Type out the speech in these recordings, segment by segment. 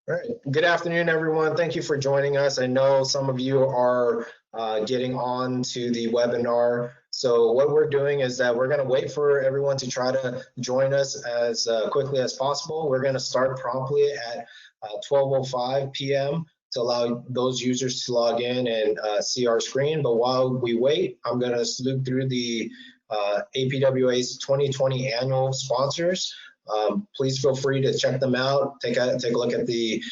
All right. Good afternoon, everyone. Thank you for joining us. I know some of you are getting on to the webinar. So what we're doing is that we're going to wait for everyone to try to join us as quickly as possible. We're going to start promptly at 12:05 p.m. to allow those users to log in and see our screen. But while we wait, I'm going to loop through the APWA's 2020 annual sponsors. Please feel free to check them out. Take a look at the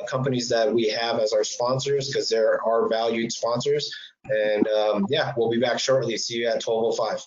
companies that we have as our sponsors, because they're our valued sponsors. And yeah, we'll be back shortly. See you at 12:05.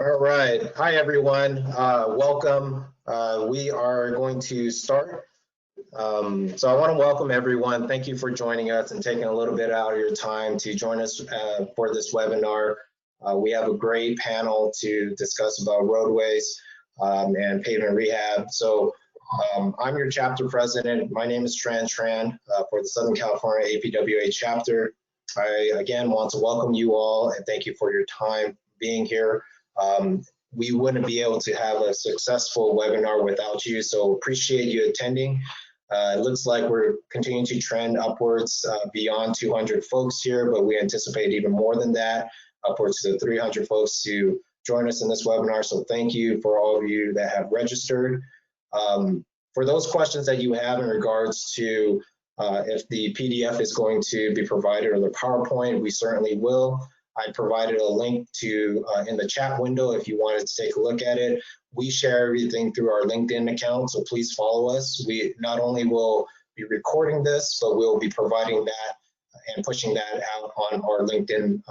All right. Hi, everyone. Welcome. We are going to start. So I want to welcome everyone. Thank you for joining us and taking a little bit out of your time to join us for this webinar. We have a great panel to discuss about roadways and pavement rehab. So I'm your chapter president. My name is Tran for the Southern California APWA chapter. I again want to welcome you all and thank you for your time being here. We wouldn't be able to have a successful webinar without you, so appreciate you attending. It looks like we're continuing to trend upwards beyond 200 folks here, but we anticipate even more than that, upwards to 300 folks to join us in this webinar. So thank you for all of you that have registered. For those questions that you have in regards to if the PDF is going to be provided or the PowerPoint, we certainly will. I provided a link to in the chat window if you wanted to take a look at it. We share everything through our LinkedIn account, so please follow us. We not only will be recording this, but we'll be providing that and pushing that out on our LinkedIn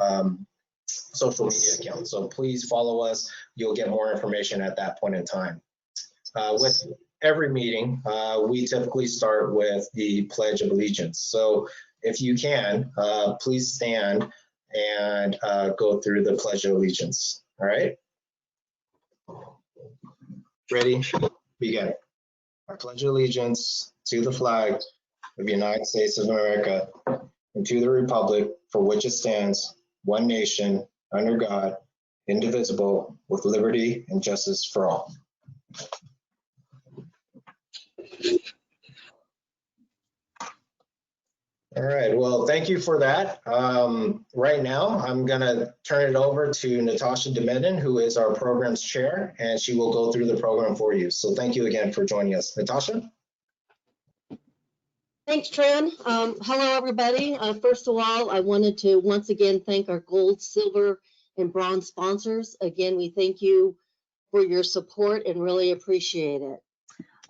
social media account. So please follow us. You'll get more information at that point in time. With every meeting, we typically start with the Pledge of Allegiance. So if you can, please stand and go through the Pledge of Allegiance. All right? Ready? Begin. I pledge allegiance to the flag of the United States of America and to the republic for which it stands, one nation, under God, indivisible, with liberty and justice for all. All right, well, thank you for that. Right now, I'm gonna turn it over to Natasha Demenden, who is our program's chair, and she will go through the program for you. So thank you again for joining us. Natasha? Thanks, Tran. Hello, everybody. First of all, I wanted to once again thank our gold, silver, and bronze sponsors. Again, we thank you for your support and really appreciate it.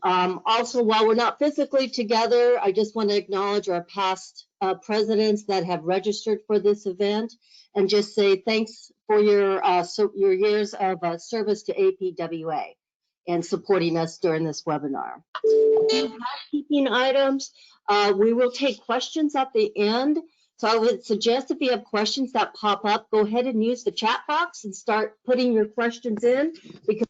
Also, while we're not physically together, I just want to acknowledge our past presidents that have registered for this event and just say thanks for your years of service to APWA and supporting us during this webinar. A few housekeeping items. We will take questions at the end. So I would suggest if you have questions that pop up, go ahead and use the chat box and start putting your questions in because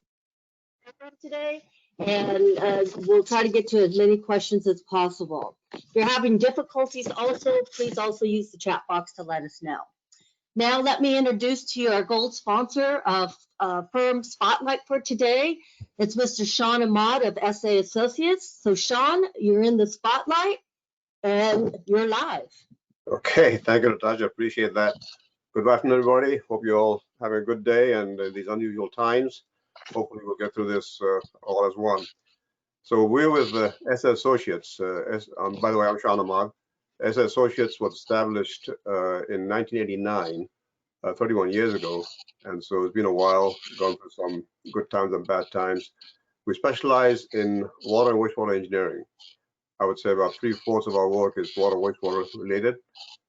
today. And we'll try to get to as many questions as possible. If you're having difficulties also, please also use the chat box to let us know. Now let me introduce to you our gold sponsor of firm spotlight for today. It's Mr. Sean Ahmad of SA Associates. So Sean, you're in the spotlight and you're live. Okay, thank you, Natasha. Appreciate that. Good afternoon, everybody. Hope you all have a good day and these unusual times. Hopefully we'll get through this all as one. So we're with SA Associates. By the way, I'm Sean Ahmad. SA Associates was established in 1989, 31 years ago. And so it's been a while, gone through some good times and bad times. We specialize in water and wastewater engineering. I would say about 3/4 of our work is water and wastewater related,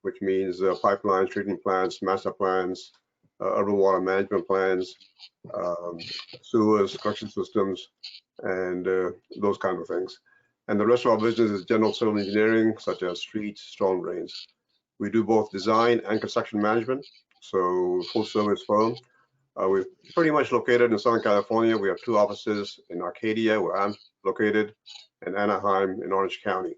which means pipelines, treatment plants, master plans, urban water management plans, sewers, construction systems, and those kind of things. And the rest of our business is general civil engineering, such as streets, storm drains. We do both design and construction management, so full service firm. We're pretty much located in Southern California. We have 2 offices in Arcadia, where I'm located, and Anaheim in Orange County.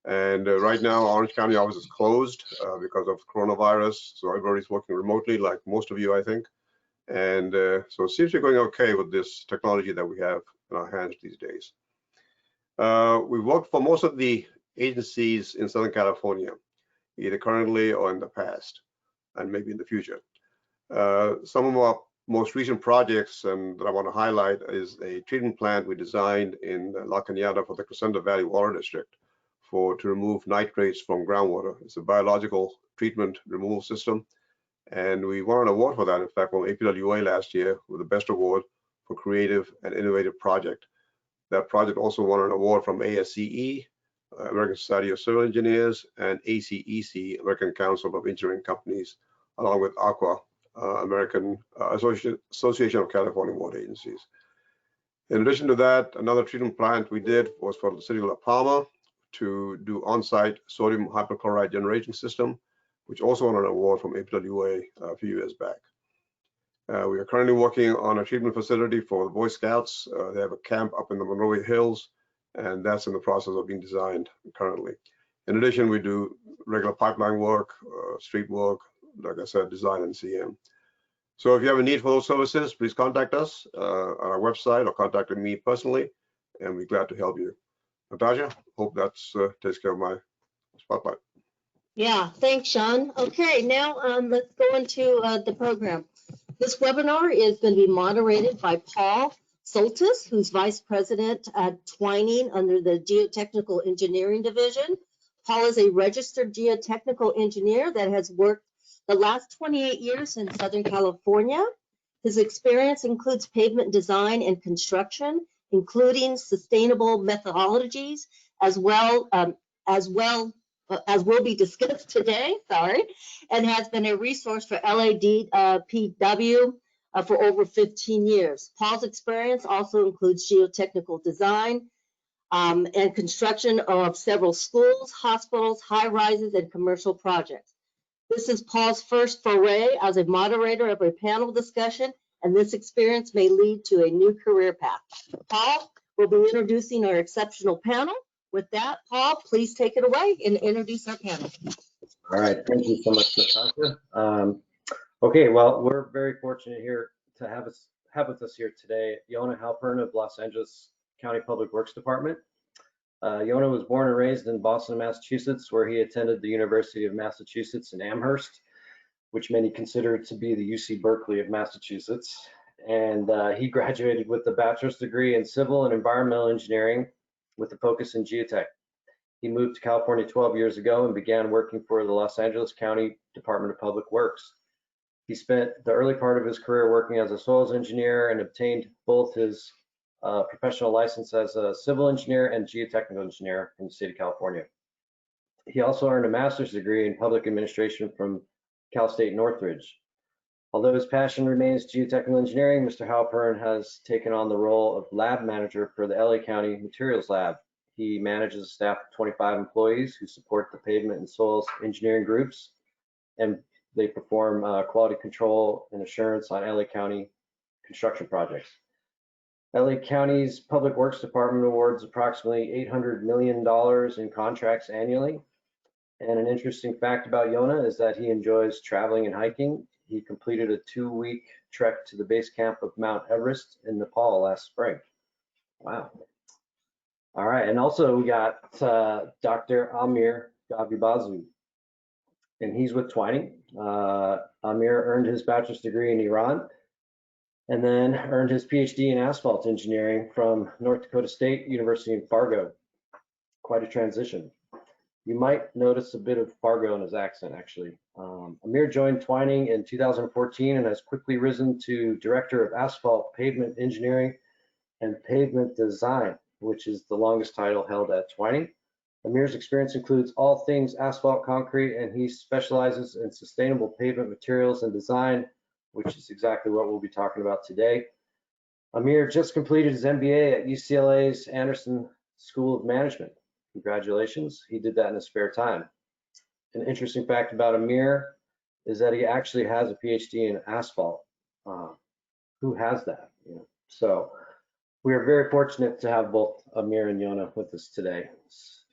And right now, our Orange County office is closed because of coronavirus. So everybody's working remotely, like most of you, I think. And so it seems to be going okay with this technology that we have in our hands these days. We've worked for most of the agencies in Southern California, either currently or in the past, and maybe in the future. Some of our most recent projects and that I want to highlight is a treatment plant we designed in La Cañada for the Crescenta Valley Water District to remove nitrates from groundwater. It's a biological treatment removal system. And we won an award for that, in fact, from APWA last year with the best award for creative and innovative project. That project also won an award from ASCE, American Society of Civil Engineers, and ACEC, American Council of Engineering Companies, along with APWA, American Association of California Water Agencies. In addition to that, another treatment plant we did was for the city of La Palma to do on-site sodium hypochlorite generation system, which also won an award from APWA a few years back. We are currently working on a treatment facility for the Boy Scouts. They have a camp up in the Monrovia Hills, and that's in the process of being designed currently. In addition, we do regular pipeline work, street work, like I said, design and CM. So if you have a need for those services, please contact us on our website or contact me personally, and we're glad to help you. Natasha, hope that's takes care of my spotlight. Yeah, thanks, Sean. Okay, now let's go into the program. This webinar is going to be moderated by Paul Soltis, who's Vice President at Twining under the Geotechnical Engineering Division. Paul is a registered geotechnical engineer that has worked the last 28 years in Southern California. His experience includes pavement design and construction, including sustainable methodologies, as will be discussed today, and has been a resource for LADPW for over 15 years. Paul's experience also includes geotechnical design and construction of several schools, hospitals, high-rises, and commercial projects. This is Paul's first foray as a moderator of a panel discussion, and this experience may lead to a new career path. Paul will be introducing our exceptional panel. With that, Paul, please take it away and introduce our panel. All right, thank you so much, Natasha. Okay, well, we're very fortunate here to have with us here today Yona Halpern of Los Angeles County Public Works Department. Yona was born and raised in Boston, Massachusetts, where he attended the University of Massachusetts in Amherst, which many consider to be the UC Berkeley of Massachusetts. And he graduated with a bachelor's degree in civil and environmental engineering with a focus in geotech. He moved to California 12 years ago and began working for the Los Angeles County Department of Public Works. He spent the early part of his career working as a soils engineer and obtained both his professional license as a civil engineer and geotechnical engineer in the state of California. He also earned a master's degree in public administration from Cal State Northridge. Although his passion remains geotechnical engineering, Mr. Halpern has taken on the role of lab manager for the LA County Materials Lab. He manages a staff of 25 employees who support the pavement and soils engineering groups, and they perform quality control and assurance on LA County construction projects. LA County's Public Works Department awards approximately $800 million in contracts annually. And an interesting fact about Yona is that he enjoys traveling and hiking. He completed a 2-week trek to the base camp of Mount Everest in Nepal last spring. Wow. All right, and also we got Dr. Amir Gavibazu, and he's with Twining. Amir earned his bachelor's degree in Iran and then earned his PhD in asphalt engineering from North Dakota State University in Fargo. Quite a transition. You might notice a bit of Fargo in his accent, actually. Amir joined Twining in 2014 and has quickly risen to Director of Asphalt Pavement Engineering and Pavement Design, which is the longest title held at Twining. Amir's experience includes all things asphalt concrete, and he specializes in sustainable pavement materials and design, which is exactly what we'll be talking about today. Amir just completed his MBA at UCLA's Anderson School of Management. Congratulations, he did that in his spare time. An interesting fact about Amir is that he actually has a PhD in asphalt. Who has that? So we are very fortunate to have both Amir and Yona with us today,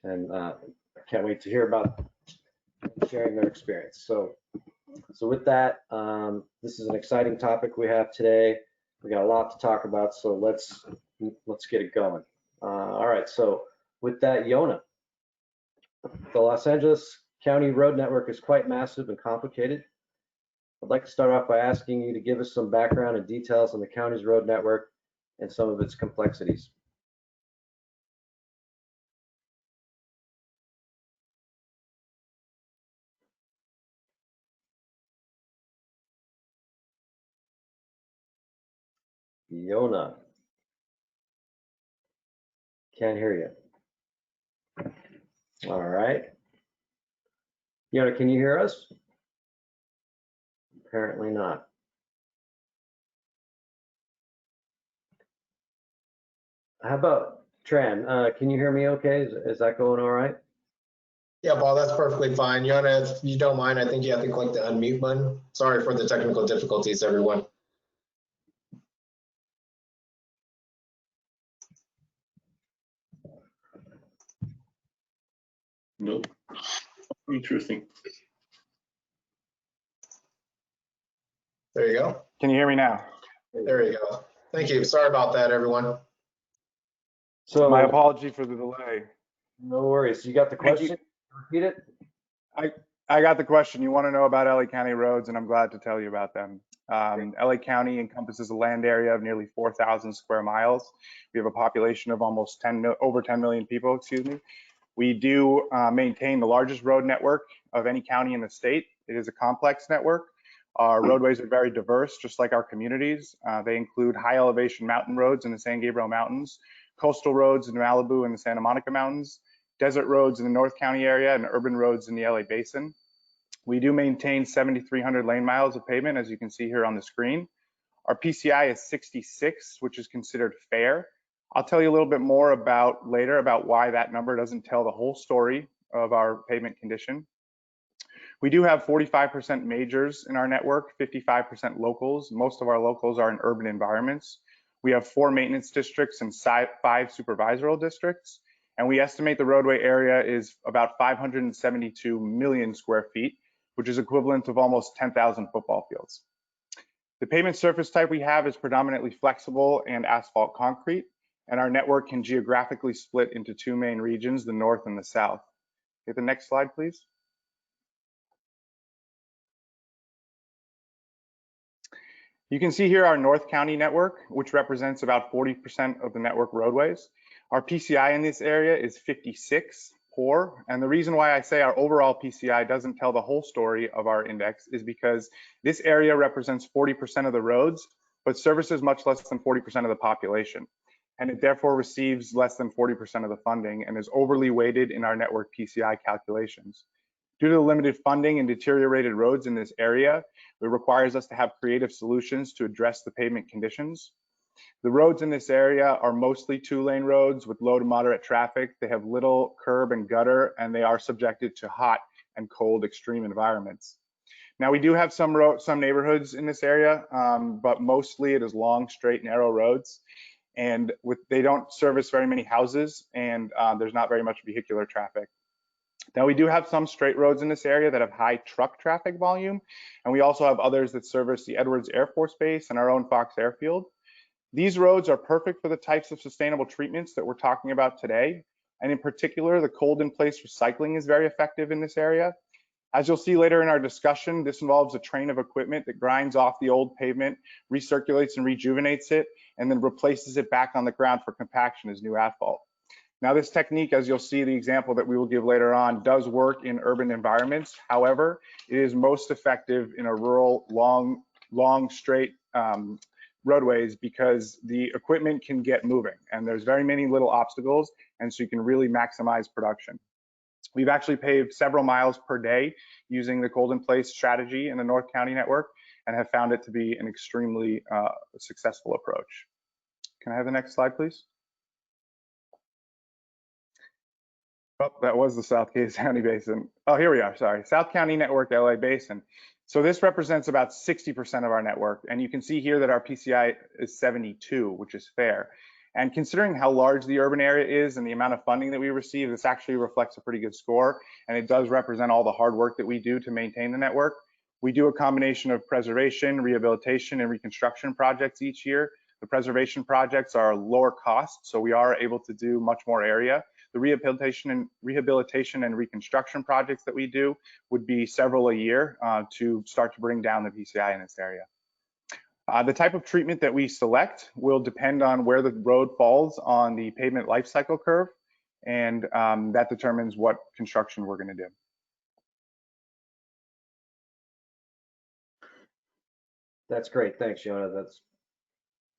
and I can't wait to hear about sharing their experience. So with that, this is an exciting topic we have today. We got a lot to talk about, so let's get it going. All right, so with that, Yona, the Los Angeles County road network is quite massive and complicated. I'd like to start off by asking you to give us some background and details on the county's road network and some of its complexities. Yona, can't hear you. All right. Yona, can you hear us? Apparently not. How about Tran? Can you hear me okay? Is that going all right? Yeah, Paul, that's perfectly fine. Yona, if you don't mind, I think you have to click the unmute button. Sorry for the technical difficulties, everyone. Nope. Interesting. There you go. Can you hear me now? There you go. Thank you. Sorry about that, everyone. So My apology for the delay. no worries. You got the Thank you. question? Repeat it. I got the question. You want to know about LA County roads, and I'm glad to tell you about them. LA County encompasses a land area of nearly 4,000 square miles. We have a population of almost over 10 million people, excuse me. We do maintain the largest road network of any county in the state. It is a complex network. Our roadways are very diverse, just like our communities. They include high elevation mountain roads in the San Gabriel Mountains, coastal roads in Malibu and the Santa Monica Mountains, desert roads in the North County area, and urban roads in the LA Basin. We do maintain 7,300 lane miles of pavement, as you can see here on the screen. Our PCI is 66, which is considered fair. I'll tell you a little bit more later about why that number doesn't tell the whole story of our pavement condition. We do have 45% majors in our network, 55% locals. Most of our locals are in urban environments. We have 4 maintenance districts and 5 supervisory districts. And we estimate the roadway area is about 572 million square feet, which is equivalent of almost 10,000 football fields. The pavement surface type we have is predominantly flexible and asphalt concrete, and our network can geographically split into 2 main regions, the north and the south. Get the next slide, please. You can see here our North County network, which represents about 40% of the network roadways. Our PCI in this area is 56, poor. And the reason why I say our overall PCI doesn't tell the whole story of our index is because this area represents 40% of the roads, but services much less than 40% of the population. And it therefore receives less than 40% of the funding and is overly weighted in our network PCI calculations. Due to the limited funding and deteriorated roads in this area, it requires us to have creative solutions to address the pavement conditions. The roads in this area are mostly 2-lane roads with low to moderate traffic. They have little curb and gutter, and they are subjected to hot and cold extreme environments. Now, we do have some neighborhoods in this area, but mostly it is long, straight, narrow roads. And they don't service very many houses, and there's not very much vehicular traffic. Now, we do have some straight roads in this area that have high truck traffic volume, and we also have others that service the Edwards Air Force Base and our own Fox Airfield. These roads are perfect for the types of sustainable treatments that we're talking about today, and in particular, the cold-in-place recycling is very effective in this area. As you'll see later in our discussion, this involves a train of equipment that grinds off the old pavement, recirculates and rejuvenates it, and then replaces it back on the ground for compaction as new asphalt. Now, this technique, as you'll see the example that we will give later on, does work in urban environments. However, it is most effective in a rural, long, straight roadways because the equipment can get moving and there's very many little obstacles, and so you can really maximize production. We've actually paved several miles per day using the cold-in-place strategy in the North County network and have found it to be an extremely successful approach. Can I have the next slide, please? Oh, that was the South County Basin. Oh, here we are, sorry. South County Network, LA Basin. So this represents about 60% of our network. And you can see here that our PCI is 72, which is fair. And considering how large the urban area is and the amount of funding that we receive, this actually reflects a pretty good score. And it does represent all the hard work that we do to maintain the network. We do a combination of preservation, rehabilitation, and reconstruction projects each year. The preservation projects are lower cost, so we are able to do much more area. The rehabilitation and reconstruction projects that we do would be several a year to start to bring down the PCI in this area. The type of treatment that we select will depend on where the road falls on the pavement life cycle curve, and that determines what construction we're going to do. That's great. Thanks, Yona. That's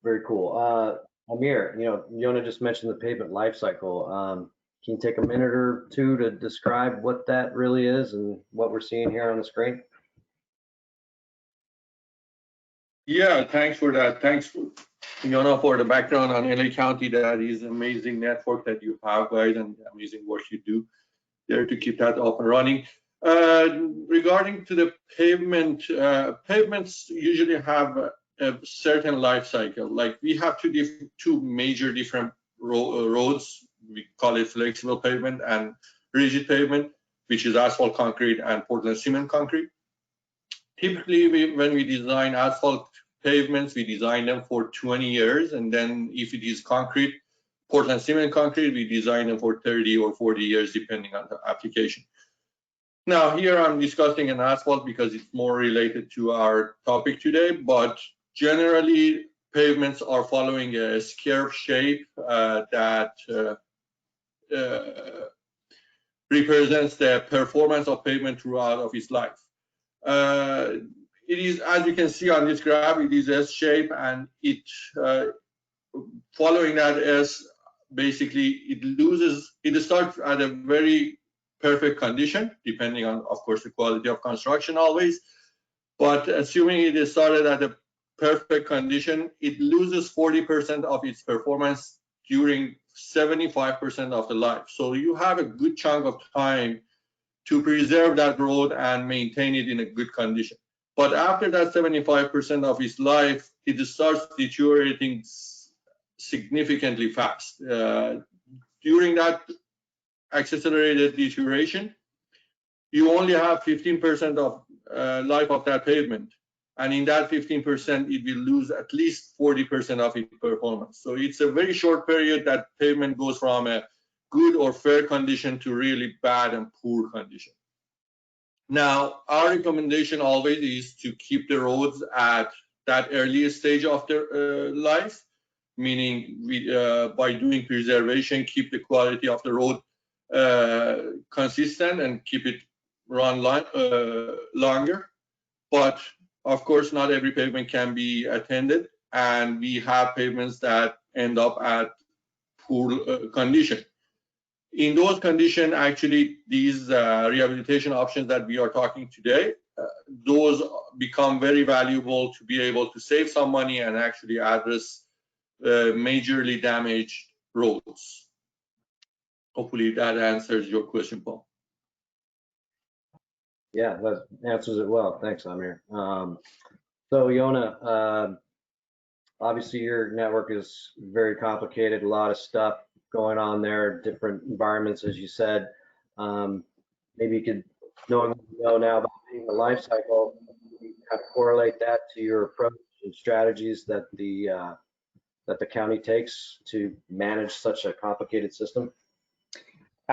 very cool. Amir, Yona just mentioned the pavement life cycle. Can you take a minute or two to describe what that really is and what we're seeing here on the screen? Yeah, thanks for that. Thanks Yona, for the background on LA County. That is amazing network that you have, guys, and amazing work you do there to keep that up and running. Regarding to the pavement, pavements usually have a certain life cycle. Like we have two major different roads. We call it flexible pavement and rigid pavement, which is asphalt concrete and Portland cement concrete. Typically, when we design asphalt pavements, we design them for 20 years, and then if it is concrete, Portland cement concrete, we design them for 30 or 40 years, depending on the application. Now, here I'm discussing an asphalt because it's more related to our topic today, but generally, pavements are following a scarf shape that represents the performance of pavement throughout of its life. It is, as you can see on this graph, it is S shape, and it following that S, basically it starts at a very perfect condition, depending on, of course, the quality of construction always. But assuming it started at a perfect condition, it loses 40% of its performance during 75% of the life. So you have a good chunk of time to preserve that road and maintain it in a good condition. But after that 75% of its life, it starts deteriorating significantly fast. During that accelerated deterioration, you only have 15% of life of that pavement. And in that 15%, it will lose at least 40% of its performance. So it's a very short period that pavement goes from a good or fair condition to really bad and poor condition. Now, our recommendation always is to keep the roads at that earliest stage of their life, meaning by doing preservation, keep the quality of the road consistent and keep it run longer. But of course, not every pavement can be attended, and we have pavements that end up at poor condition. In those conditions, actually, these rehabilitation options that we are talking today, those become very valuable to be able to save some money and actually address majorly damaged roads. Hopefully that answers your question, Paul. Yeah, that answers it well. Thanks, Amir. So Yona, obviously your network is very complicated, a lot of stuff going on there, different environments, as you said. Maybe you could, knowing what you know now about the life cycle, you kind of correlate that to your approach and strategies that the county takes to manage such a complicated system.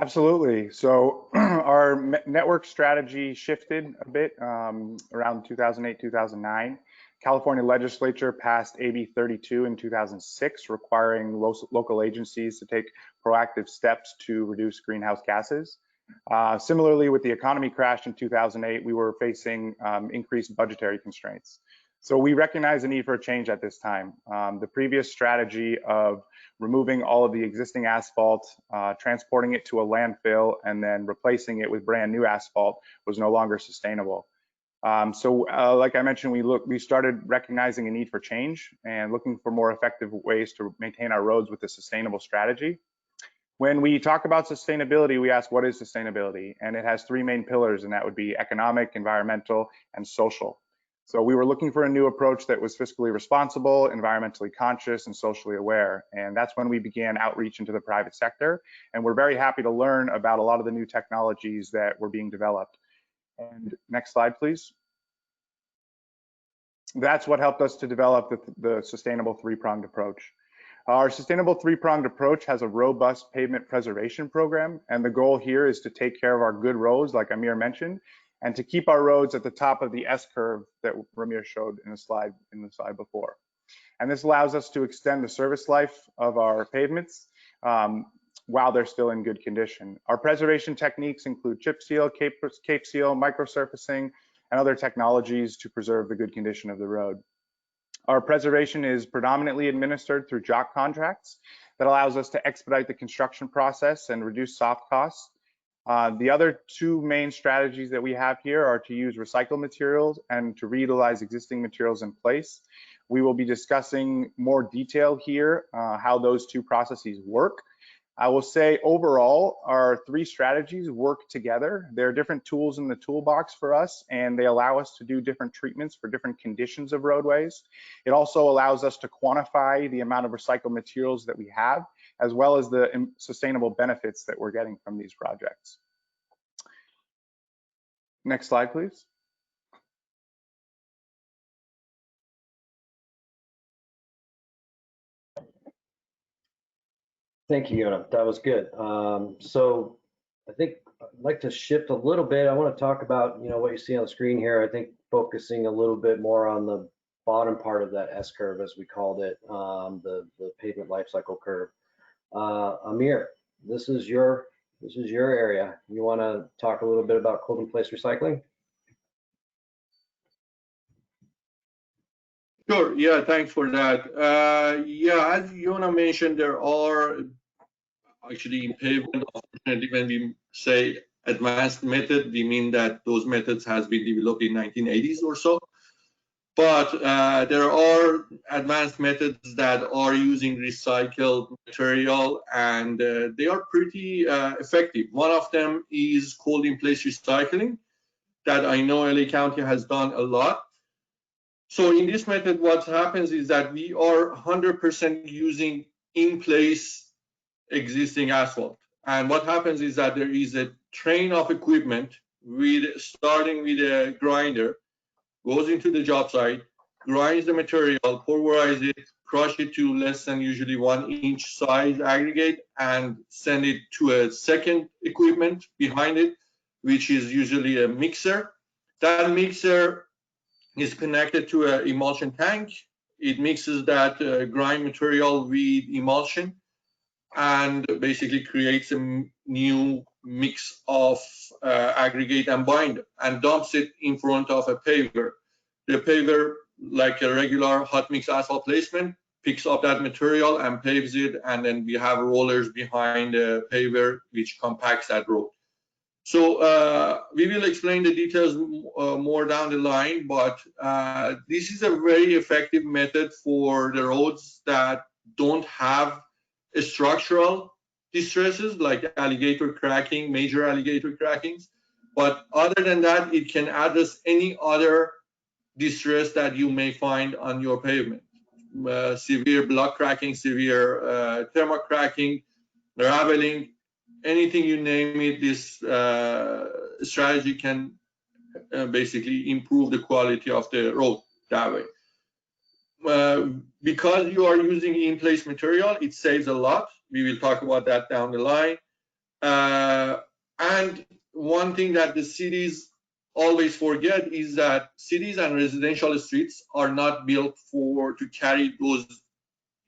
Absolutely. So our network strategy shifted a bit around 2008, 2009. California legislature passed AB 32 in 2006, requiring local agencies to take proactive steps to reduce greenhouse gases. Similarly, with the economy crash in 2008, we were facing increased budgetary constraints. So we recognize the need for a change at this time. The previous strategy of removing all of the existing asphalt, transporting it to a landfill, and then replacing it with brand new asphalt was no longer sustainable. Like I mentioned, we started recognizing a need for change and looking for more effective ways to maintain our roads with a sustainable strategy. When we talk about sustainability, we ask, what is sustainability? And it has three main pillars, and that would be economic, environmental, and social. So we were looking for a new approach that was fiscally responsible, environmentally conscious, and socially aware. And that's when we began outreach into the private sector. And we're very happy to learn about a lot of the new technologies that were being developed. And next slide, please. That's what helped us to develop the sustainable three-pronged approach. Our sustainable three-pronged approach has a robust pavement preservation program. And the goal here is to take care of our good roads, like Amir mentioned, and to keep our roads at the top of the S-curve that Ramir showed in the slide before. And this allows us to extend the service life of our pavements while they're still in good condition. Our preservation techniques include chip seal, cape seal, microsurfacing, and other technologies to preserve the good condition of the road. Our preservation is predominantly administered through jock contracts that allows us to expedite the construction process and reduce soft costs. The other two main strategies that we have here are to use recycled materials and to reutilize existing materials in place. We will be discussing more detail here how those two processes work. I will say overall, our three strategies work together. There are different tools in the toolbox for us, and they allow us to do different treatments for different conditions of roadways. It also allows us to quantify the amount of recycled materials that we have, as well as the sustainable benefits that we're getting from these projects. Next slide, please. Thank you, Yona. That was good. So I think I'd like to shift a little bit. I want to talk about, what you see on the screen here. I think focusing a little bit more on the bottom part of that S curve, as we called it, the pavement life cycle curve. Amir, this is your area. You want to talk a little bit about cold in place recycling? Sure. Yeah, thanks for that. Yeah, as Yona mentioned, there are actually in pavement, unfortunately, when we say advanced method, we mean that those methods has been developed in 1980s or so. But there are advanced methods that are using recycled material, and they are pretty effective. One of them is cold in place recycling that I know LA County has done a lot. So in this method, what happens is that we are 100% using in place existing asphalt. And what happens is that there is a train of equipment starting with a grinder, goes into the job site, grinds the material, pulverize it, crush it to less than usually 1 inch size aggregate, and send it to a second equipment behind it, which is usually a mixer. That mixer is connected to an emulsion tank. It mixes that grind material with emulsion and basically creates a new mix of aggregate and binder and dumps it in front of a paver. The paver, like a regular hot mix asphalt placement, picks up that material and paves it, and then we have rollers behind the paver which compacts that road. So we will explain the details more down the line, but this is a very effective method for the roads that don't have structural distresses like alligator cracking, major alligator crackings. But other than that, it can address any other distress that you may find on your pavement. Severe block cracking, severe thermal cracking, raveling, anything you name it, this strategy can basically improve the quality of the road that way. Because you are using in-place material, it saves a lot. We will talk about that down the line. And one thing that the cities always forget is that cities and residential streets are not built to carry those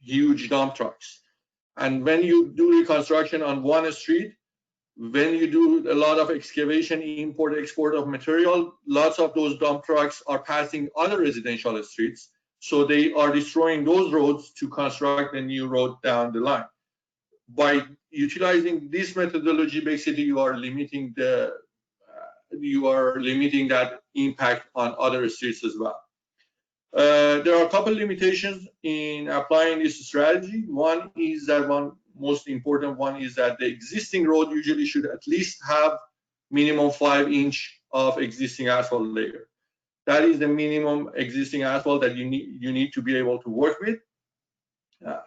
huge dump trucks. And when you do reconstruction on one street, when you do a lot of excavation, import, export of material, lots of those dump trucks are passing other residential streets. So they are destroying those roads to construct a new road down the line. By utilizing this methodology, basically you are limiting that impact on other streets as well. There are a couple limitations in applying this strategy. One is that most important one is that the existing road usually should at least have minimum 5 inch of existing asphalt layer. That is the minimum existing asphalt that you need to be able to work with.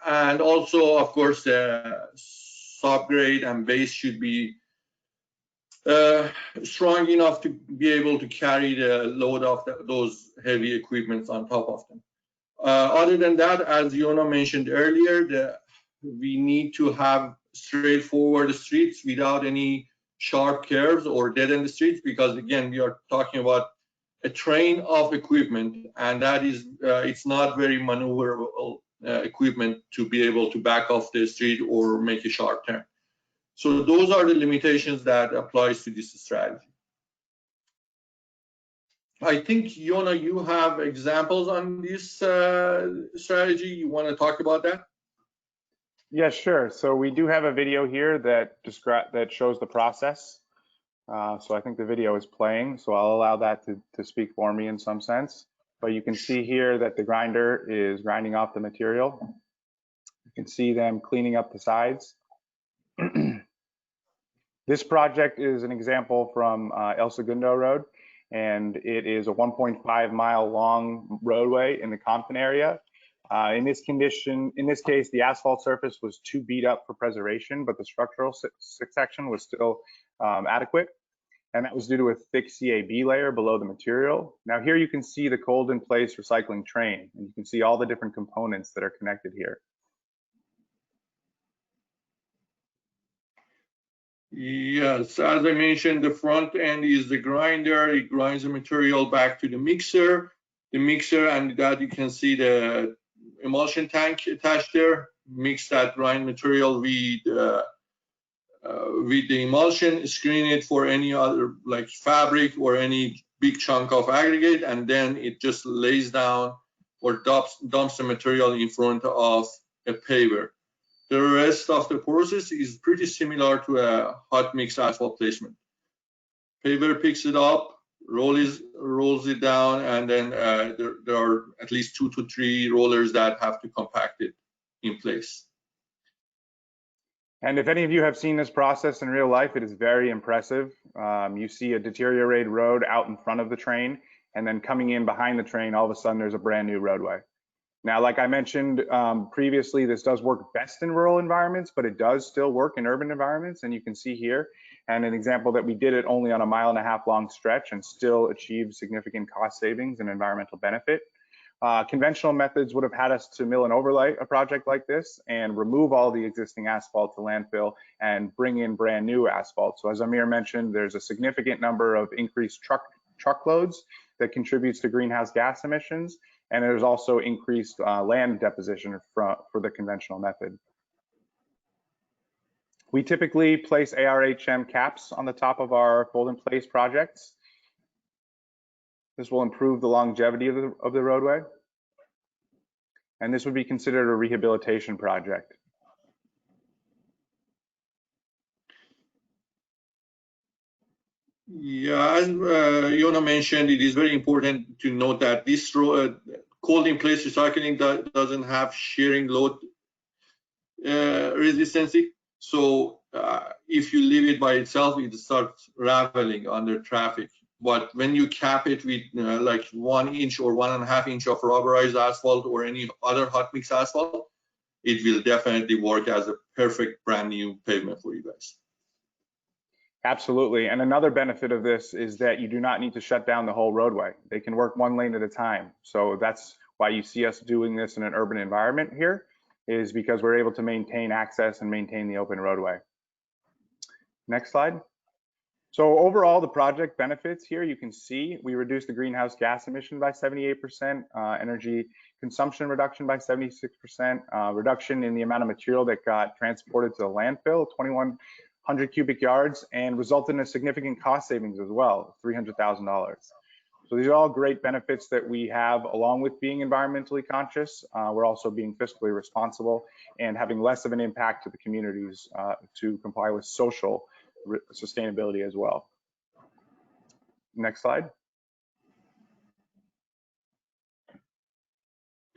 And also, of course, the subgrade and base should be strong enough to be able to carry the load of those heavy equipments on top of them. Other than that, as Yona mentioned earlier, we need to have straightforward streets without any sharp curves or dead-end streets, because again, we are talking about a train of equipment, and that is it's not very maneuverable equipment to be able to back off the street or make a sharp turn. So those are the limitations that applies to this strategy. I think, Yona, you have examples on this strategy. You want to talk about that? Yeah, sure. So we do have a video here that shows the process. So I think the video is playing, so I'll allow that to speak for me in some sense. But you can see here that the grinder is grinding off the material. You can see them cleaning up the sides. This project is an example from El Segundo Road, and it is a 1.5 mile long roadway in the Compton area. In this case, the asphalt surface was too beat up for preservation, but the structural section was still adequate. And that was due to a thick CAB layer below the material. Now here you can see the cold in place recycling train, and you can see all the different components that are connected here. Yes, as I mentioned, the front end is the grinder. It grinds the material back to the mixer. The mixer, and that you can see the emulsion tank attached there. Mix that grind material with the emulsion, screen it for any other like fabric or any big chunk of aggregate, and then it just lays down or dumps the material in front of a paver. The rest of the process is pretty similar to a hot mix asphalt placement. Paver picks it up, rolls it down, and then there are at least 2 to 3 rollers that have to compact it in place. And if any of you have seen this process in real life, it is very impressive. You see a deteriorated road out in front of the train, and then coming in behind the train, all of a sudden there's a brand new roadway. Now, like I mentioned previously, this does work best in rural environments, but it does still work in urban environments. And you can see here, and an example that we did it only on a 1.5 mile long stretch and still achieved significant cost savings and environmental benefit. Conventional methods would have had us to mill and overlay a project like this and remove all the existing asphalt to landfill and bring in brand new asphalt. So as Amir mentioned, there's a significant number of increased truckloads that contributes to greenhouse gas emissions. And there's also increased land deposition for the conventional method. We typically place ARHM caps on the top of our fold in place projects. This will improve the longevity of the roadway. And this would be considered a rehabilitation project. Yeah, as Yona mentioned, it is very important to note that this cold in place recycling doesn't have shearing load resistance. So if you leave it by itself, it starts raveling under traffic. But when you cap it with like 1 inch or 1.5 inch of rubberized asphalt or any other hot mix asphalt, it will definitely work as a perfect brand new pavement for you guys. Absolutely. And another benefit of this is that you do not need to shut down the whole roadway. They can work 1 lane at a time. So that's why you see us doing this in an urban environment here, is because we're able to maintain access and maintain the open roadway. Next slide. So overall, the project benefits here, you can see we reduced the greenhouse gas emission by 78%, energy consumption reduction by 76%, reduction in the amount of material that got transported to the landfill, 2,100 cubic yards, and resulted in a significant cost savings as well, $300,000. So these are all great benefits that we have along with being environmentally conscious. We're also being fiscally responsible and having less of an impact to the communities to comply with social sustainability as well. Next slide.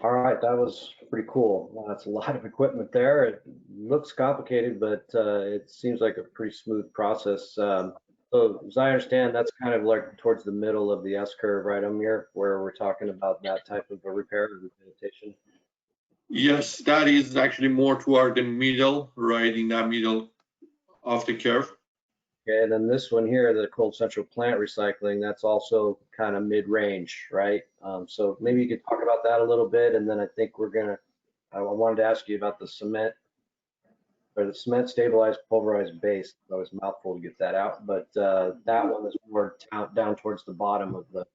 All right, that was pretty cool. Well, that's a lot of equipment there. It looks complicated, but it seems like a pretty smooth process. So as I understand, that's kind of like towards the middle of the S-curve, right, Amir, where we're talking about that type of a repair or rehabilitation? Yes, that is actually more toward the middle, right in that middle of the curve. Okay, and then this one here, the cold central plant recycling, that's also kind of mid-range, right? So maybe you could talk about that a little bit, and then I think I wanted to ask you about the cement, or the cement stabilized pulverized base. That was a mouthful to get that out, but that one is more down towards the bottom of the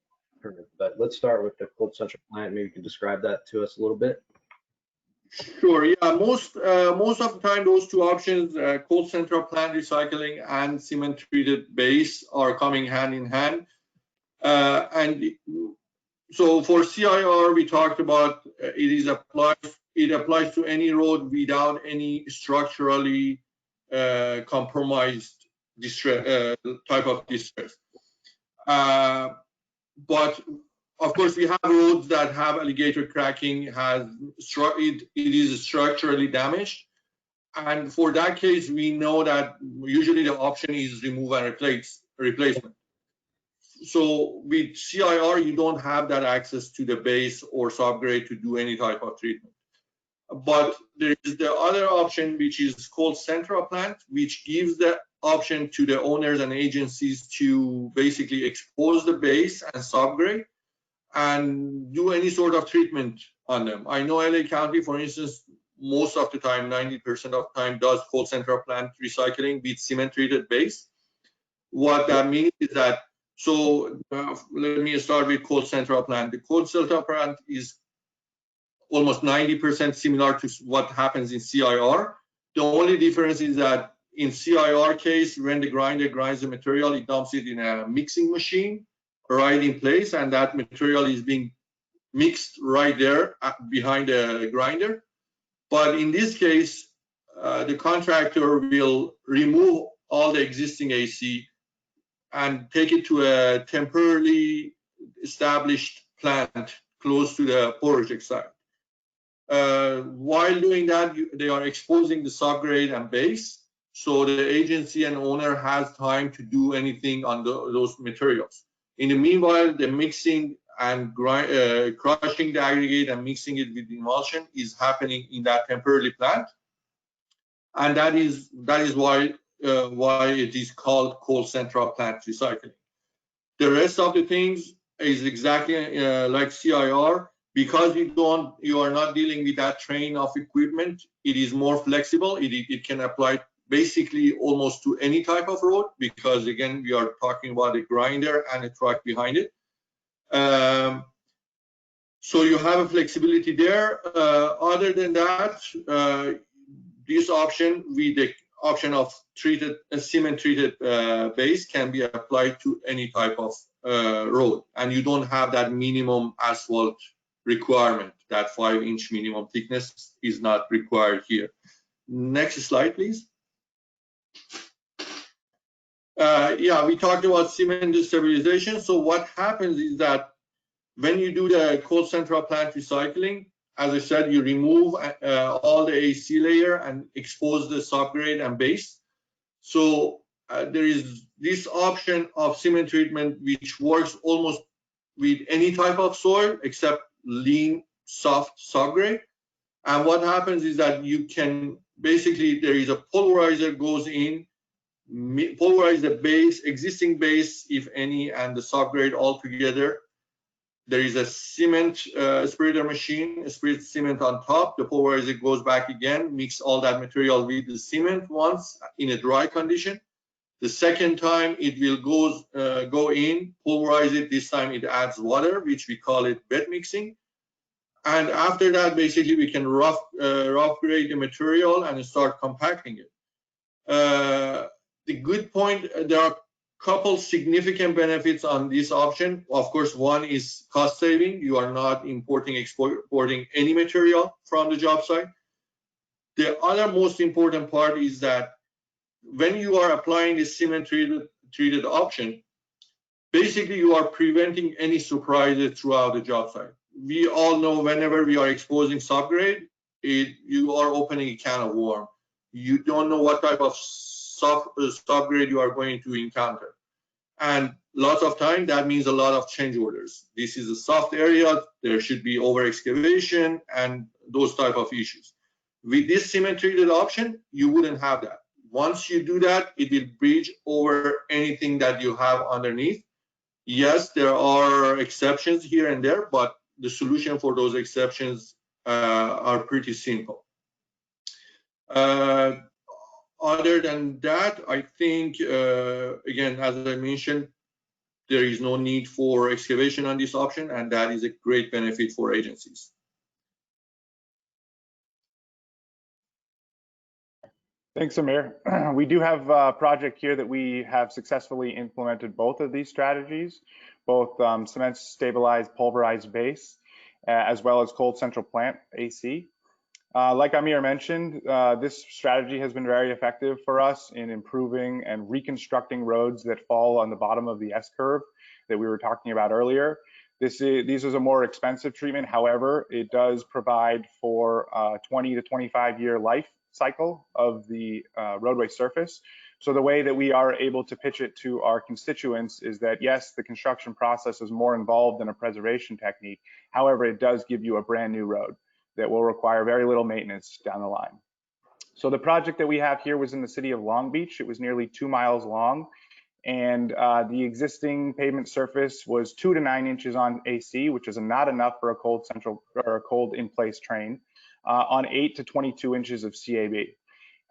curve. But let's start with the cold central plant. Maybe you can describe that to us a little bit. Sure. Yeah. Most of the time, those two options, cold central plant recycling and cement treated base, are coming hand in hand. And so for CIR, we talked about it applies to any road without any structurally compromised distress, type of distress. But of course, we have roads that have alligator cracking, it is structurally damaged. And for that case, we know that usually the option is remove and replacement. So with CIR, you don't have that access to the base or subgrade to do any type of treatment. But there is the other option, which is called central plant, which gives the option to the owners and agencies to basically expose the base and subgrade and do any sort of treatment on them. I know LA County, for instance, most of the time, 90% of the time, does cold central plant recycling with cement treated base. What that means is that, so let me start with cold central plant. The cold central plant is almost 90% similar to what happens in CIR. The only difference is that in CIR case, when the grinder grinds the material, it dumps it in a mixing machine right in place, and that material is being mixed right there behind the grinder. But in this case, the contractor will remove all the existing AC and take it to a temporarily established plant close to the project site. While doing that, they are exposing the subgrade and base, so the agency and owner has time to do anything on those materials. In the meanwhile, the mixing and crushing the aggregate and mixing it with emulsion is happening in that temporary plant, and that is why it is called cold central plant recycling. The rest of the things is exactly like CIR. Because you are not dealing with that train of equipment, it is more flexible. It can apply basically almost to any type of road, because again, we are talking about a grinder and a truck behind it. So you have a flexibility there. Other than that, this option with the option of cement treated base can be applied to any type of road, and you don't have that minimum asphalt requirement. That 5-inch minimum thickness is not required here. Next slide, please. Yeah, we talked about cement stabilization. So what happens is that when you do the cold central plant recycling, as I said, you remove all the AC layer and expose the subgrade and base. So there is this option of cement treatment which works almost with any type of soil except lean, soft subgrade. And what happens is that you can basically, there is a pulverizer goes in, pulverize the base, existing base, if any, and the subgrade all together. There is a cement spreader machine, spread cement on top. The pulverizer goes back again, mix all that material with the cement once in a dry condition. The second time it will go in, pulverize it. This time it adds water, which we call it wet mixing. And after that, basically we can rough grade the material and start compacting it. The good point, there are a couple significant benefits on this option. Of course, one is cost saving. You are not importing, exporting any material from the job site. The other most important part is that when you are applying the cement treated option, basically you are preventing any surprises throughout the job site. We all know whenever we are exposing subgrade, you are opening a can of worms. You don't know what type of subgrade you are going to encounter. And lots of time, that means a lot of change orders. This is a soft area, there should be over excavation and those type of issues. With this cement treated option, you wouldn't have that. Once you do that, it will bridge over anything that you have underneath. Yes, there are exceptions here and there, but the solution for those exceptions are pretty simple. Other than that, I think, again, as I mentioned, there is no need for excavation on this option, and that is a great benefit for agencies. Thanks, Amir. We do have a project here that we have successfully implemented both of these strategies, both cement stabilized pulverized base, as well as cold central plant AC. Like Amir mentioned, this strategy has been very effective for us in improving and reconstructing roads that fall on the bottom of the S-curve that we were talking about earlier. These is a more expensive treatment. However, it does provide for a 20 to 25 year life cycle of the roadway surface. So the way that we are able to pitch it to our constituents is that, yes, the construction process is more involved than a preservation technique. However, it does give you a brand new road that will require very little maintenance down the line. So the project that we have here was in the city of Long Beach. It was nearly 2 miles long, and the existing pavement surface was 2 to 9 inches on AC, which is not enough for a cold central or a cold in-place train, on 8 to 22 inches of CAB.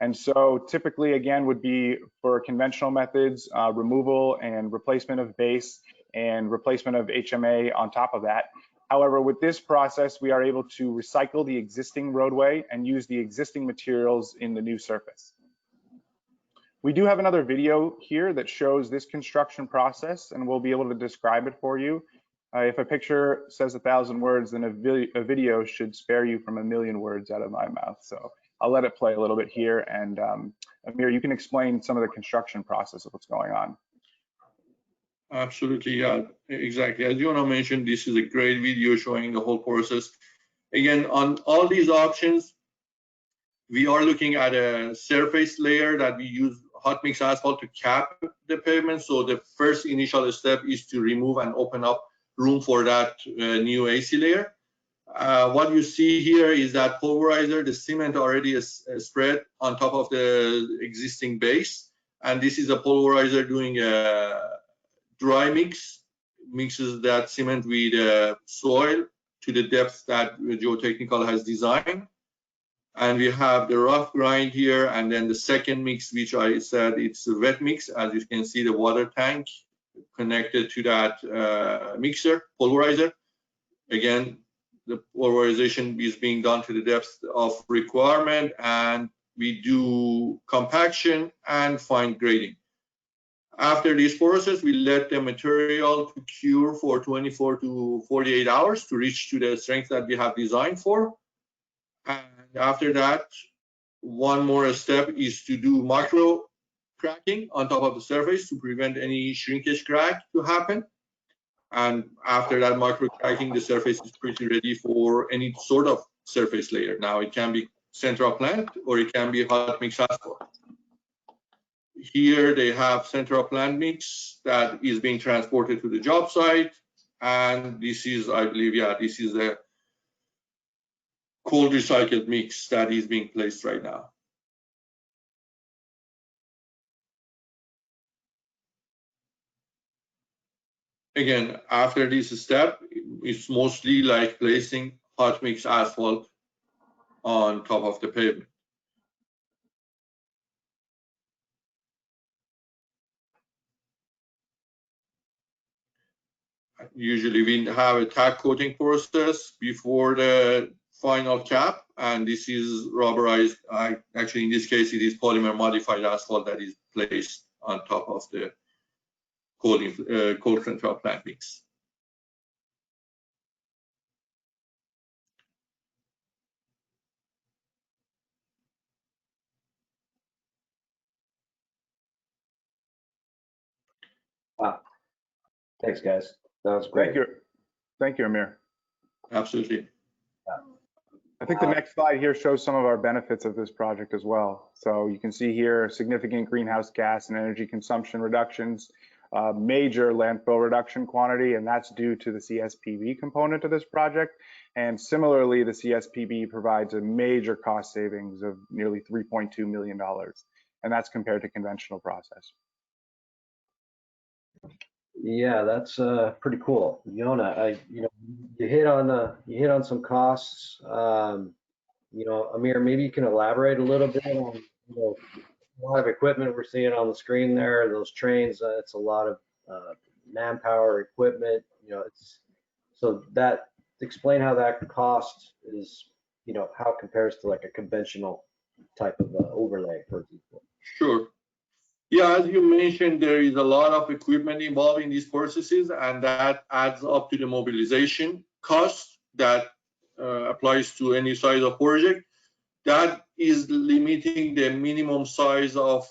And so typically, again, would be for conventional methods, removal and replacement of base and replacement of HMA on top of that. However, with this process, we are able to recycle the existing roadway and use the existing materials in the new surface. We do have another video here that shows this construction process, and we'll be able to describe it for you. If a picture says 1,000 words, then a video should spare you from 1,000,000 words out of my mouth. So I'll let it play a little bit here. And Amir, you can explain some of the construction process of what's going on. Absolutely, yeah, exactly. As Yona mentioned, this is a great video showing the whole process. Again, on all these options, we are looking at a surface layer that we use hot mix asphalt to cap the pavement. So the first initial step is to remove and open up room for that new AC layer. What you see here is that pulverizer, the cement already is spread on top of the existing base. And this is a pulverizer doing a dry mixes that cement with soil to the depth that geotechnical has designed. And we have the rough grind here, and then the second mix, which I said it's a wet mix. As you can see, the water tank connected to that pulverizer. Again, the pulverization is being done to the depth of requirement, and we do compaction and fine grading. After this process, we let the material to cure for 24 to 48 hours to reach to the strength that we have designed for. And after that, one more step is to do micro cracking on top of the surface to prevent any shrinkage crack to happen. And after that micro cracking, the surface is pretty ready for any sort of surface layer. Now it can be central plant or it can be hot mix asphalt. Here they have central plant mix that is being transported to the job site. And this is, I believe, yeah, this is a cold recycled mix that is being placed right now. Again, after this step, it's mostly like placing hot mix asphalt on top of the pavement. Usually we have a tack coating process before the final cap, and this is rubberized. Actually, in this case, it is polymer modified asphalt that is placed on top of the cold central plant mix. Wow. Thanks, guys. That was great. Thank you, Amir. Absolutely. I think the next slide here shows some of our benefits of this project as well. So you can see here significant greenhouse gas and energy consumption reductions, major landfill reduction quantity, and that's due to the CSPB component of this project. And similarly, the CSPB provides a major cost savings of nearly $3.2 million, and that's compared to conventional process. Yeah, that's pretty cool. Yona, you hit on some costs. Amir, maybe you can elaborate a little bit on a lot of equipment we're seeing on the screen there. Those trains, it's a lot of manpower, equipment. So that explain how that cost is, how it compares to like a conventional type of overlay, for example. Sure. Yeah, as you mentioned, there is a lot of equipment involved in these processes, and that adds up to the mobilization cost that applies to any size of project. that is limiting the minimum size of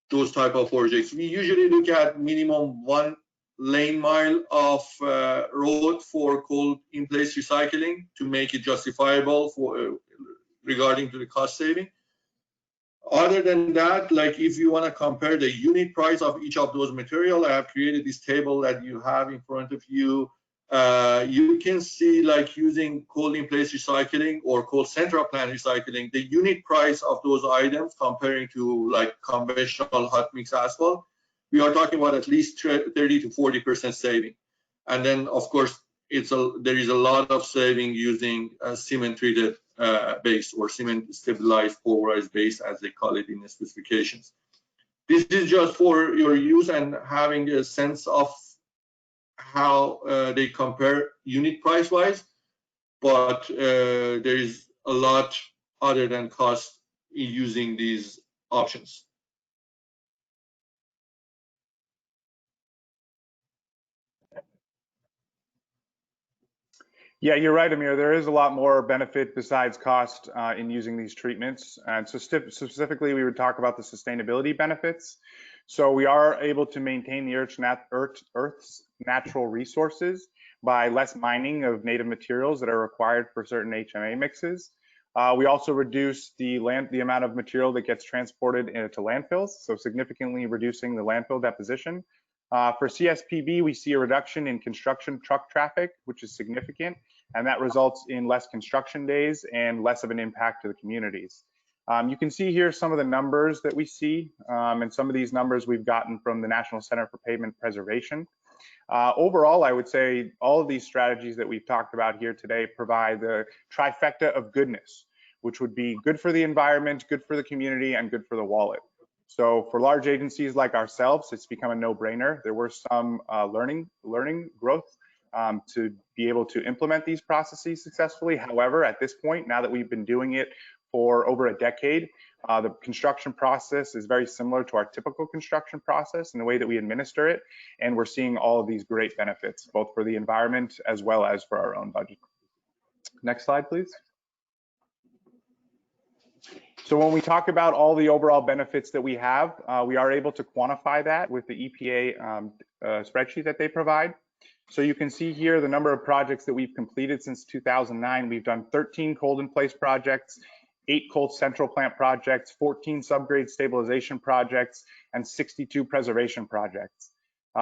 those type of projects. We usually look at minimum 1 lane mile of road for cold in place recycling to make it justifiable for regarding to the cost saving. Other than that, like if you want to compare the unit price of each of those material, I have created this table that you have in front of you. You can see, like, using cold in place recycling or cold central plant recycling, the unit price of those items comparing to like conventional hot mix asphalt, we are talking about at least 30 to 40% saving. And then of course there is a lot of saving using cement treated base or cement stabilized pulverized base, as they call it in the specifications. This is just for your use and having a sense of how they compare unit price wise, but there is a lot other than cost in using these options. Yeah, you're right, Amir. There is a lot more benefit besides cost in using these treatments. And so specifically, we would talk about the sustainability benefits. So we are able to maintain the Earth's natural resources by less mining of native materials that are required for certain HMA mixes. We also reduce the amount of material that gets transported into landfills, so significantly reducing the landfill deposition. For CSPB, we see a reduction in construction truck traffic, which is significant, and that results in less construction days and less of an impact to the communities. You can see here some of the numbers that we see, and some of these numbers we've gotten from the National Center for Pavement Preservation. Overall, I would say all of these strategies that we've talked about here today provide the trifecta of goodness, which would be good for the environment, good for the community, and good for the wallet. So for large agencies like ourselves, it's become a no-brainer. There were some learning growth to be able to implement these processes successfully. However, at this point, now that we've been doing it for over a decade, the construction process is very similar to our typical construction process in the way that we administer it. And we're seeing all of these great benefits, both for the environment as well as for our own budget. Next slide, please. So when we talk about all the overall benefits that we have, we are able to quantify that with the EPA spreadsheet that they provide. So you can see here the number of projects that we've completed since 2009. We've done 13 cold in place projects, 8 cold central plant projects, 14 subgrade stabilization projects, and 62 preservation projects,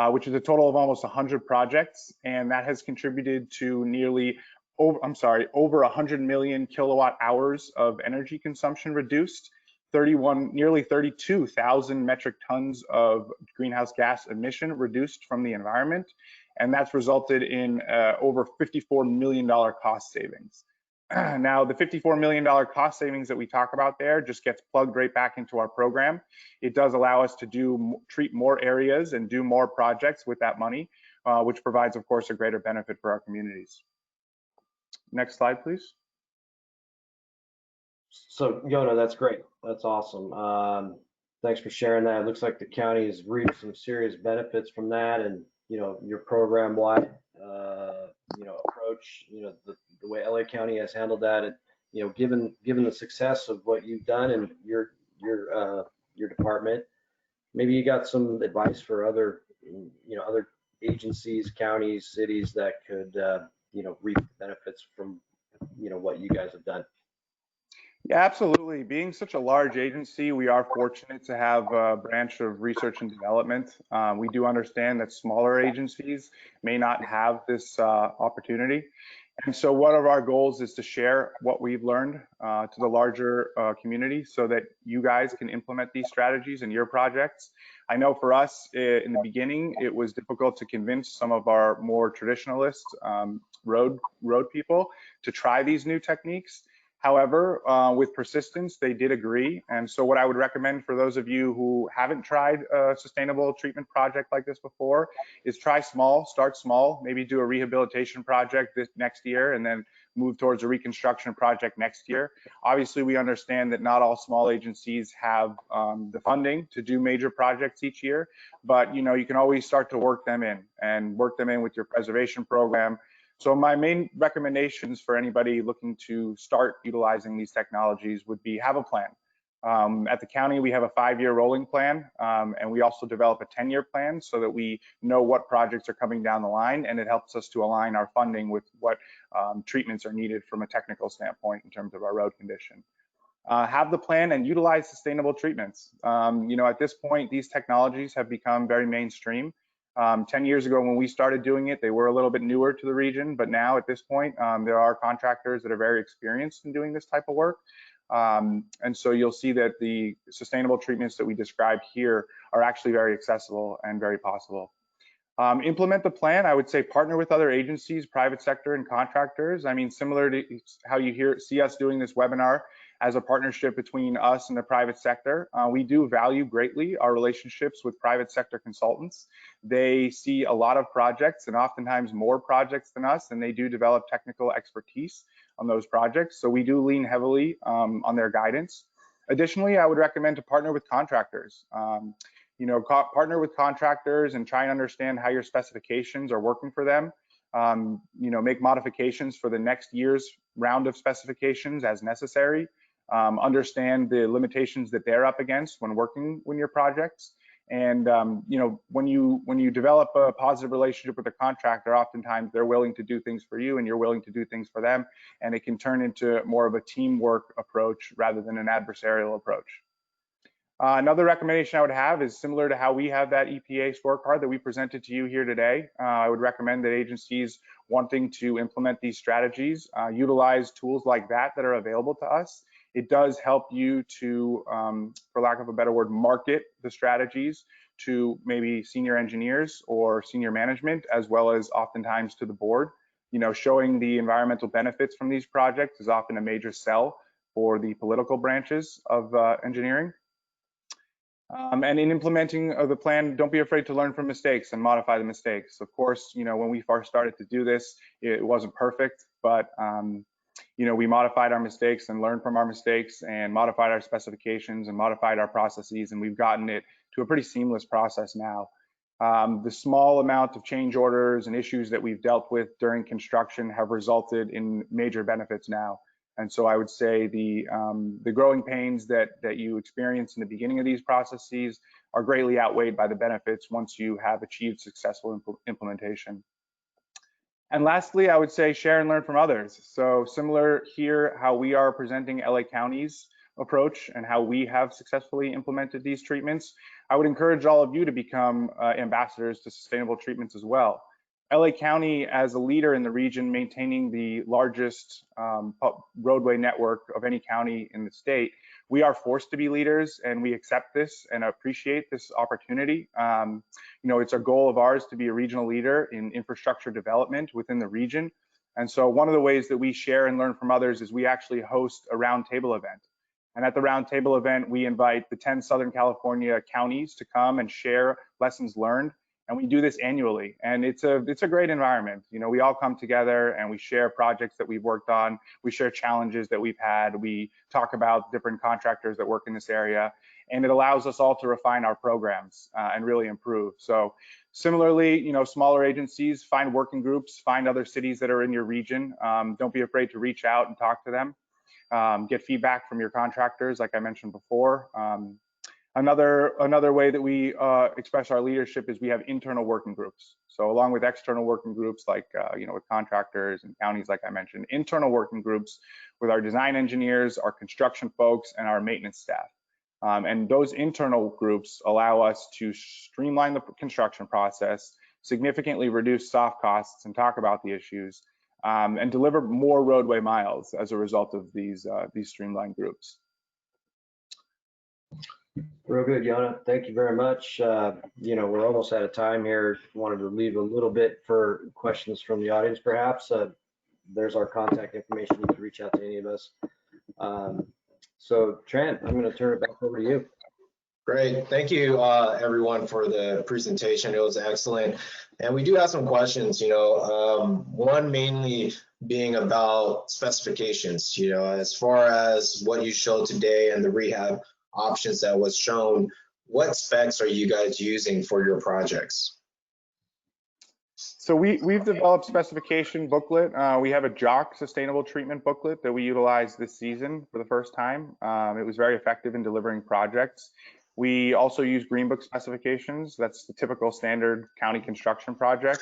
which is a total of almost 100 projects. And that has contributed to over 100 million kilowatt hours of energy consumption reduced, nearly 32,000 metric tons of greenhouse gas emission reduced from the environment. And that's resulted in over $54 million cost savings. Now, the $54 million cost savings that we talk about there just gets plugged right back into our program. It does allow us to treat more areas and do more projects with that money, which provides, of course, a greater benefit for our communities. Next slide, please. So, Yona, that's great. That's awesome. Thanks for sharing that. It looks like the county has reaped some serious benefits from that, and your program-wide, approach. The way LA County has handled that, and given the success of what you've done in your department, maybe you got some advice for other agencies, counties, cities that could reap the benefits from what you guys have done. Yeah, absolutely. Being such a large agency, we are fortunate to have a branch of research and development. We do understand that smaller agencies may not have this opportunity. And so one of our goals is to share what we've learned to the larger community so that you guys can implement these strategies in your projects. I know for us in the beginning, it was difficult to convince some of our more traditionalist road people to try these new techniques. However, with persistence, they did agree. And so what I would recommend for those of you who haven't tried a sustainable treatment project like this before is try small, start small, maybe do a rehabilitation project this next year and then move towards a reconstruction project next year. Obviously, we understand that not all small agencies have the funding to do major projects each year, but you can always start to work them in with your preservation program. So my main recommendations for anybody looking to start utilizing these technologies would be have a plan. At the county, we have a 5-year rolling plan, and we also develop a 10-year plan so that we know what projects are coming down the line, and it helps us to align our funding with what treatments are needed from a technical standpoint in terms of our road condition. Have the plan and utilize sustainable treatments. At this point, these technologies have become very mainstream. 10 years ago when we started doing it, they were a little bit newer to the region, but now at this point, there are contractors that are very experienced in doing this type of work. And so you'll see that the sustainable treatments that we described here are actually very accessible and very possible. Implement the plan. I would say partner with other agencies, private sector and contractors. I mean, similar to how you see us doing this webinar as a partnership between us and the private sector. We do value greatly our relationships with private sector consultants. They see a lot of projects and oftentimes more projects than us, and they do develop technical expertise on those projects. So we do lean heavily on their guidance. Additionally, I would recommend to partner with contractors. Partner with contractors and try and understand how your specifications are working for them. Make modifications for the next year's round of specifications as necessary. Understand the limitations that they're up against when working with your projects. And when you develop a positive relationship with a contractor, oftentimes they're willing to do things for you and you're willing to do things for them, and it can turn into more of a teamwork approach rather than an adversarial approach. Another recommendation I would have is similar to how we have that EPA scorecard that we presented to you here today. I would recommend that agencies wanting to implement these strategies utilize tools like that are available to us. It does help you to, for lack of a better word, market the strategies to maybe senior engineers or senior management, as well as oftentimes to the board. Showing the environmental benefits from these projects is often a major sell for the political branches of engineering. And in implementing the plan, don't be afraid to learn from mistakes and modify the mistakes. Of course, when we first started to do this, it wasn't perfect, but we modified our mistakes and learned from our mistakes and modified our specifications and modified our processes, and we've gotten it to a pretty seamless process now. The small amount of change orders and issues that we've dealt with during construction have resulted in major benefits now. And so I would say the growing pains that you experience in the beginning of these processes are greatly outweighed by the benefits once you have achieved successful implementation. And lastly, I would say share and learn from others. So similar here, how we are presenting LA County's approach and how we have successfully implemented these treatments, I would encourage all of you to become ambassadors to sustainable treatments as well. LA County, as a leader in the region, maintaining the largest roadway network of any county in the state, we are forced to be leaders, and we accept this and appreciate this opportunity. It's a goal of ours to be a regional leader in infrastructure development within the region. And so one of the ways that we share and learn from others is we actually host a roundtable event. And at the roundtable event, we invite the 10 Southern California counties to come and share lessons learned. And we do this annually, and it's a great environment. We all come together and we share projects that we've worked on. We share challenges that we've had. We talk about different contractors that work in this area, and it allows us all to refine our programs and really improve. So similarly, smaller agencies, find working groups, find other cities that are in your region. Don't be afraid to reach out and talk to them. Get feedback from your contractors, like I mentioned before. Another way that we express our leadership is we have internal working groups. So along with external working groups like with contractors and counties, like I mentioned, internal working groups with our design engineers, our construction folks, and our maintenance staff. And those internal groups allow us to streamline the construction process, significantly reduce soft costs, and talk about the issues, and deliver more roadway miles as a result of these streamlined groups. Real good, Yona. Thank you very much. We're almost out of time here. Wanted to leave a little bit for questions from the audience, perhaps. There's our contact information. You can reach out to any of us. So, Tran, I'm going to turn it back over to you. Great. Thank you, everyone, for the presentation. It was excellent. And we do have some questions, one mainly being about specifications, as far as what you showed today and the rehab options that was shown, what specs are you guys using for your projects? So we've developed specification booklet. We have a JOC sustainable treatment booklet that we utilized this season for the first time. It was very effective in delivering projects. We also use Green Book specifications. That's the typical standard county construction project.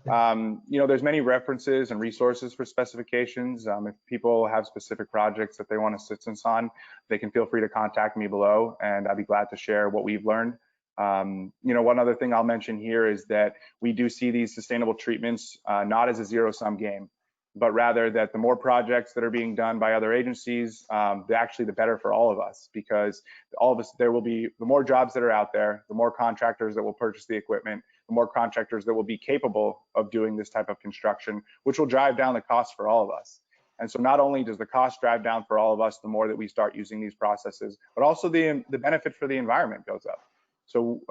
There's many references and resources for specifications. If people have specific projects that they want assistance on, they can feel free to contact me below, and I'd be glad to share what we've learned. One other thing I'll mention here is that we do see these sustainable treatments not as a zero-sum game, but rather that the more projects that are being done by other agencies, actually the better for all of us, because all of us, the more jobs that are out there, the more contractors that will purchase the equipment, the more contractors that will be capable of doing this type of construction, which will drive down the cost for all of us. And so not only does the cost drive down for all of us the more that we start using these processes, but also the benefit for the environment goes up. So,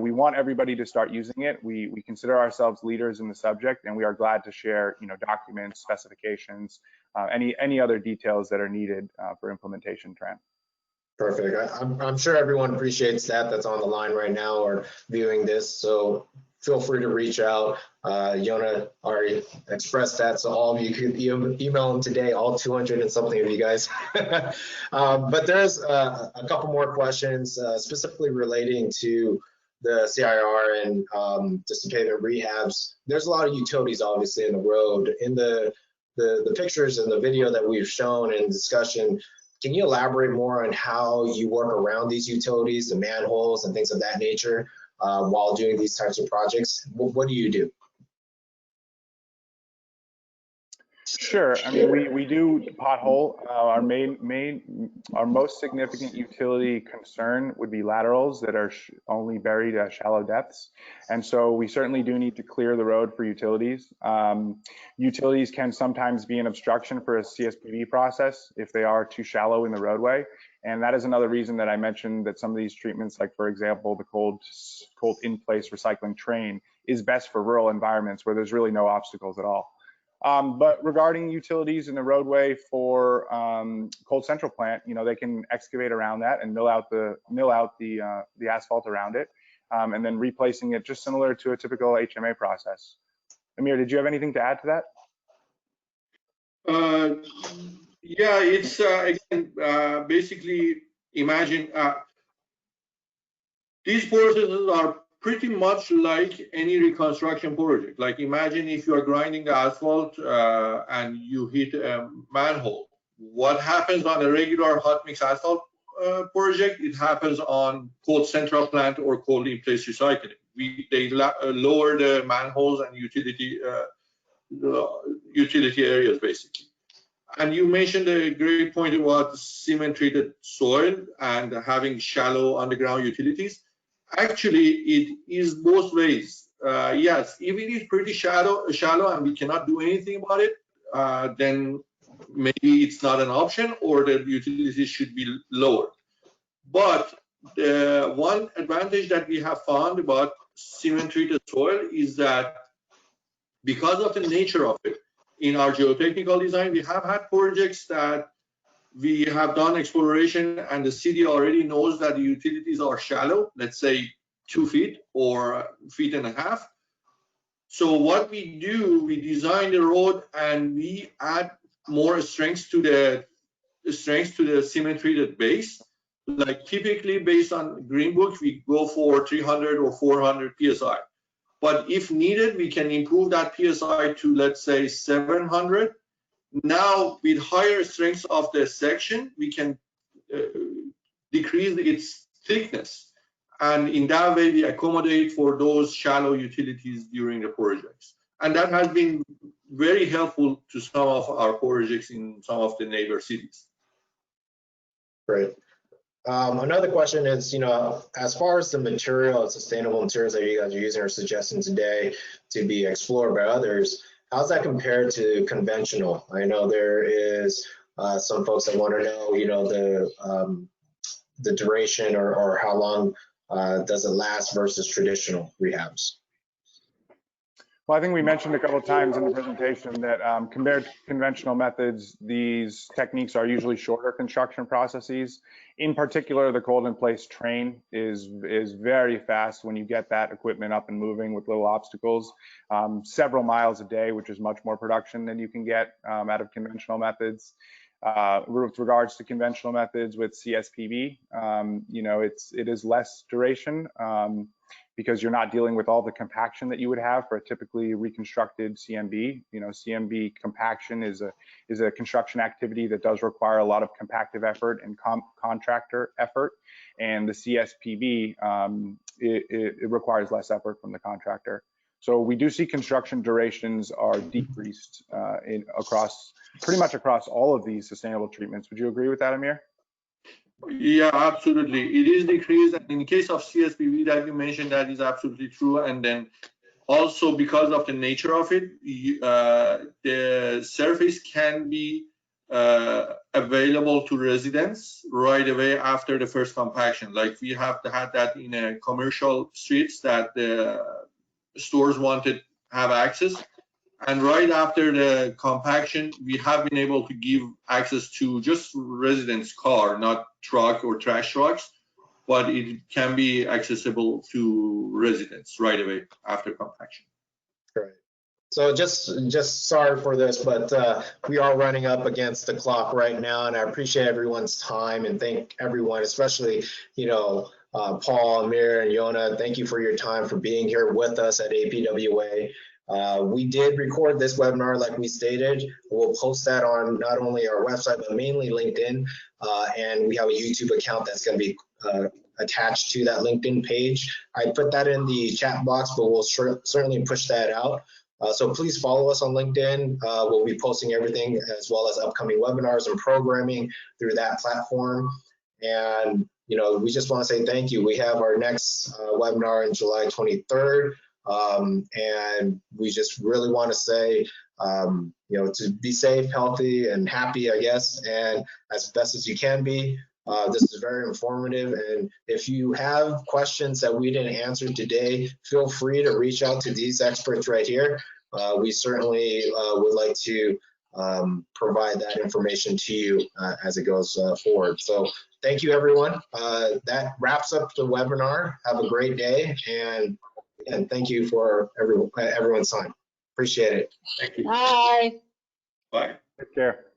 we want everybody to start using it. We consider ourselves leaders in the subject, and we are glad to share, documents, specifications, any other details that are needed for implementation, Tran. Perfect. I'm sure everyone appreciates that that's on the line right now or viewing this. So feel free to reach out. Yona already expressed that, so all of you could email him today, all 200 and something of you guys. But there's a couple more questions specifically relating to the CIR and just the pavement rehabs. There's a lot of utilities obviously in the road. In the pictures and the video that we've shown and discussion, can you elaborate more on how you work around these utilities, the manholes and things of that nature while doing these types of projects? What do you do? Sure. I mean, we do pothole. Our most significant utility concern would be laterals that are only buried at shallow depths. And so we certainly do need to clear the road for utilities. Utilities can sometimes be an obstruction for a CSPV process if they are too shallow in the roadway. And that is another reason that I mentioned that some of these treatments, like for example, the cold in-place recycling train, is best for rural environments where there's really no obstacles at all. But regarding utilities in the roadway for Cold Central plant, they can excavate around that and mill out the asphalt around it, and then replacing it just similar to a typical HMA process. Amir, did you have anything to add to that? Yeah, it's again basically imagine these processes are pretty much like any reconstruction project. Like imagine if you are grinding the asphalt and you hit a manhole. What happens on a regular hot mix asphalt project? It happens on Cold Central plant or cold in place recycling. They lower the manholes and utility areas basically. And you mentioned a great point about cement treated soil and having shallow underground utilities. Actually, it is both ways. Yes, if it is pretty shallow and we cannot do anything about it, then maybe it's not an option or the utilities should be lowered. But the one advantage that we have found about cement treated soil is that because of the nature of it, in our geotechnical design, we have had projects that we have done exploration and the city already knows that the utilities are shallow, let's say 2 feet or 1.5 feet. So what we do, we design the road and we add more strength to the cement treated base. Like typically based on Green Book, we go for 300 or 400 PSI. But if needed, we can improve that PSI to, let's say, 700. Now, with higher strength of the section, we can decrease its thickness. And in that way, we accommodate for those shallow utilities during the projects. And that has been very helpful to some of our projects in some of the neighbor cities. Great. Another question is, as far as the material, sustainable materials that you guys are using or suggesting today to be explored by others, how's that compared to conventional? I know there is some folks that want to know, the duration or how long does it last versus traditional rehabs? Well, I think we mentioned a couple of times in the presentation that compared to conventional methods, these techniques are usually shorter construction processes. In particular, the cold in place train is very fast when you get that equipment up and moving with little obstacles, several miles a day, which is much more production than you can get out of conventional methods. With regards to conventional methods with CSPB, you know, it is less duration because you're not dealing with all the compaction that you would have for a typically reconstructed CMB. You know, CMB compaction is a construction activity that does require a lot of compactive effort and contractor effort, and the CSPB it requires less effort from the contractor. So we do see construction durations are decreased pretty much across all of these sustainable treatments. Would you agree with that, Amir? Yeah, absolutely. It is decreased. And in the case of CSPB that you mentioned, that is absolutely true. And then also because of the nature of it, the surface can be available to residents right away after the first compaction. Like we have had that in a commercial streets that the stores wanted to have access. And right after the compaction, we have been able to give access to just residents' car, not truck or trash trucks, but it can be accessible to residents right away after compaction. Great. So just sorry for this, but we are running up against the clock right now, and I appreciate everyone's time and thank everyone, especially, you know, Paul, Amir, and Yona. Thank you for your time, for being here with us at APWA. We did record this webinar, like we stated. We'll post that on not only our website, but mainly LinkedIn. And we have a YouTube account that's going to be attached to that LinkedIn page. I put that in the chat box, but we'll certainly push that out. So please follow us on LinkedIn. We'll be posting everything as well as upcoming webinars and programming through that platform. And, you know, we just want to say thank you. We have our next webinar on July 23rd. And we just really want to say, you know, to be safe, healthy, and happy, I guess, and as best as you can be. This is very informative, and if you have questions that we didn't answer today, feel free to reach out to these experts right here. We certainly would like to provide that information to you as it goes forward. So thank you, everyone. That wraps up the webinar. Have a great day, and thank you for everyone's time. Appreciate it. Thank you. Bye. Bye. Take care.